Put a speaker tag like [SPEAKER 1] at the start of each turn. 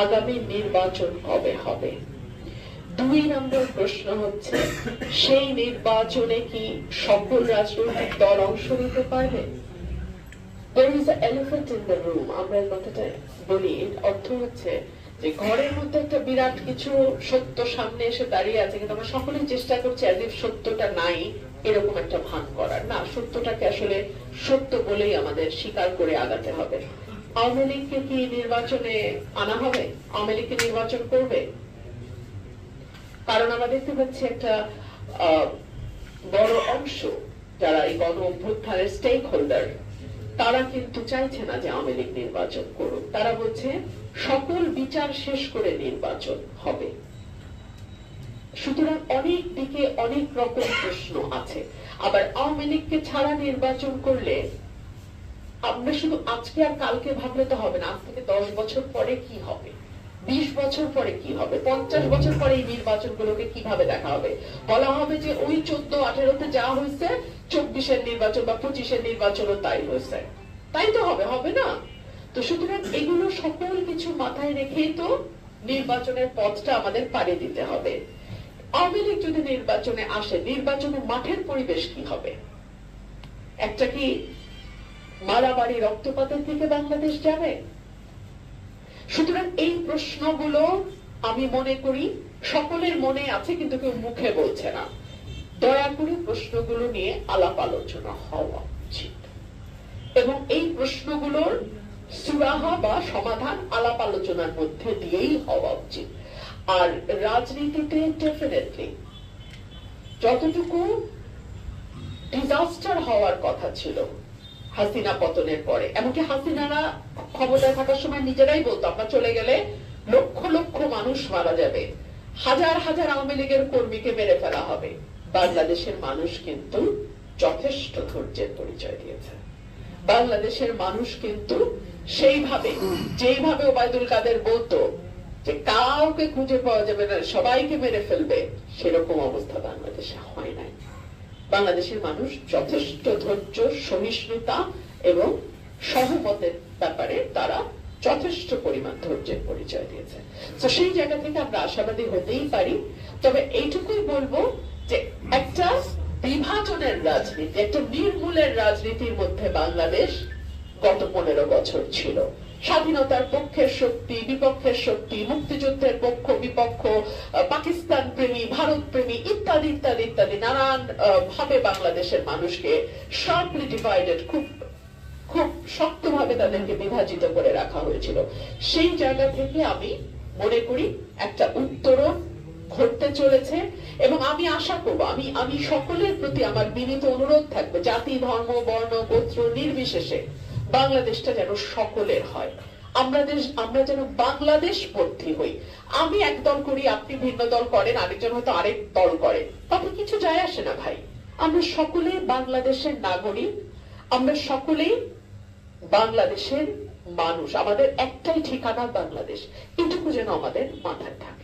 [SPEAKER 1] আগামী নির্বাচন কবে হবে। 2 নম্বর প্রশ্ন হচ্ছে সেই নির্বাচনে কি সকল রাজনৈতিক দল অংশ নিতে পারবে। There is an elephant in the room, আমরা এই কথাটা বলি, অর্থ হচ্ছে যে ঘরের মধ্যে একটা বিরাট কিছু সত্য সামনে এসে দাঁড়িয়ে আছে, কিন্তু আমরা সকলেই চেষ্টা করছি as if সত্যটা নাই এরকম একটা ভান করার। না, সত্যটাকে আসলে সত্য বলেই আমাদের স্বীকার করে আগাতে হবে। আওয়ামী লীগকে কি নির্বাচনে আনা হবে? আওয়ামী লীগ কি নির্বাচন করবে? কারণ আমরা দেখতে পাচ্ছি একটা বড় অংশ যারা এই গণ অভ্যুত্থানের স্টেক হোল্ডার, তারা কিন্তু চাইছে না যে আওয়ামী লীগ নির্বাচন করুক। তারা বলছে সকল বিচার শেষ করে নির্বাচন হবে। সুতরাং অনেক দিকে অনেক রকম প্রশ্ন আছে। আবার আওয়ামী লীগকে ছাড়া নির্বাচন করলে আমরা শুধু আজকে আর কালকে ভাবলে তো হবে না। আজ থেকে 10 বছর পরে কি হবে, 20 বছর পরে কি হবে, 50 বছর পরে এই নির্বাচনগুলোকে কিভাবে দেখা হবে। বলা হবে যে ওই 14-18-তে যা হয়েছে 24-এর নির্বাচন বা 25-এর নির্বাচনও তাই হয়েছে, তাই তো হবে, হবে না? তো সুতরাং এগুলো সকল কিছু মাথায় রেখেই তো নির্বাচনের পথটা আমাদের পাড়ি দিতে হবে। আওয়ামী লীগ যদি নির্বাচনে আসে, নির্বাচনের মাঠের পরিবেশ কি হবে? একটা কি মারামারি রক্তপাতের দিকে বাংলাদেশ যাবে? সুতরাং এই প্রশ্নগুলো আমি মনে করি সকলের মনে আছে, কিন্তু কেউ মুখে বলছে না। দয়া করে প্রশ্নগুলো নিয়ে আলাপ আলোচনা হওয়া উচিত এবং এই প্রশ্নগুলোর সুরাহা বা সমাধান আলাপ আলোচনার মধ্যে দিয়েই হওয়া উচিত। আর রাজনীতিতে ডেফিনেটলি যতটুকু ডিজাস্টার হওয়ার কথা ছিল হাসিনা পতনের পরে, এমনকি হাসিনারা ক্ষমতায় থাকার সময় নিজেরাই বলতো আমরা চলে গেলে লক্ষ লক্ষ মানুষ মারা যাবে, হাজার হাজার আওয়ামী লীগের কর্মীকে মেরে ফেলা হবে, বাংলাদেশের মানুষ কিন্তু যথেষ্ট ধৈর্যের পরিচয় দিয়েছে। বাংলাদেশের মানুষ কিন্তু সেইভাবে, যেইভাবে ওবায়দুল কাদের বলতো যে কাউকে খুঁজে পাওয়া যাবে না, সবাইকে মেরে ফেলবে, সেরকম অবস্থা বাংলাদেশে হয় নাই। বাংলাদেশের মানুষ যথেষ্ট ধৈর্য, সহিষ্ণুতা এবং সহমতের ব্যাপারে তারা যথেষ্ট পরিমাণ ধৈর্যের পরিচয় দিয়েছে। তো সেই জায়গা থেকে আমরা আশাবাদী হতেই পারি। তবে এইটুকুই বলবো যে একটা বিভাজনের রাজনীতি, একটা নির্মূলের রাজনীতির মধ্যে বাংলাদেশ গত 15 বছর ছিল। স্বাধীনতার পক্ষের শক্তি, বিপক্ষের শক্তি, মুক্তিযুদ্ধের পক্ষ বিপক্ষ, পাকিস্তান প্রেমী, ভারত প্রেমী ইত্যাদি ইত্যাদি ইত্যাদি নানান ভাবে বাংলাদেশের মানুষকে শার্পলি ডিভাইডেড, খুব খুব শক্তভাবে তাদেরকে বিভাজিত করে রাখা হয়েছিল। সেই জায়গা থেকে আমি মনে করি একটা উত্তরণ ঘটতে চলেছে এবং আমি আশা করবো, আমি সকলের প্রতি আমার বিনীত অনুরোধ থাকবে, জাতি ধর্ম বর্ণ গোত্র নির্বিশেষে বাংলাদেশটা যেন সকলের হয়। আমরা যেন বাংলাদেশ পন্থী হই। আমি এক দল করি, আপনি ভিন্ন দল করেন, আরেকজন হয়তো আরেক দল করে, তাতে কিছু যায় আসে না ভাই। আমরা সকলে বাংলাদেশের নাগরিক, আমরা সকলেই বাংলাদেশের মানুষ, আমাদের একটাই ঠিকানা বাংলাদেশ, এটুকু যেন আমাদের মাথায় থাকে।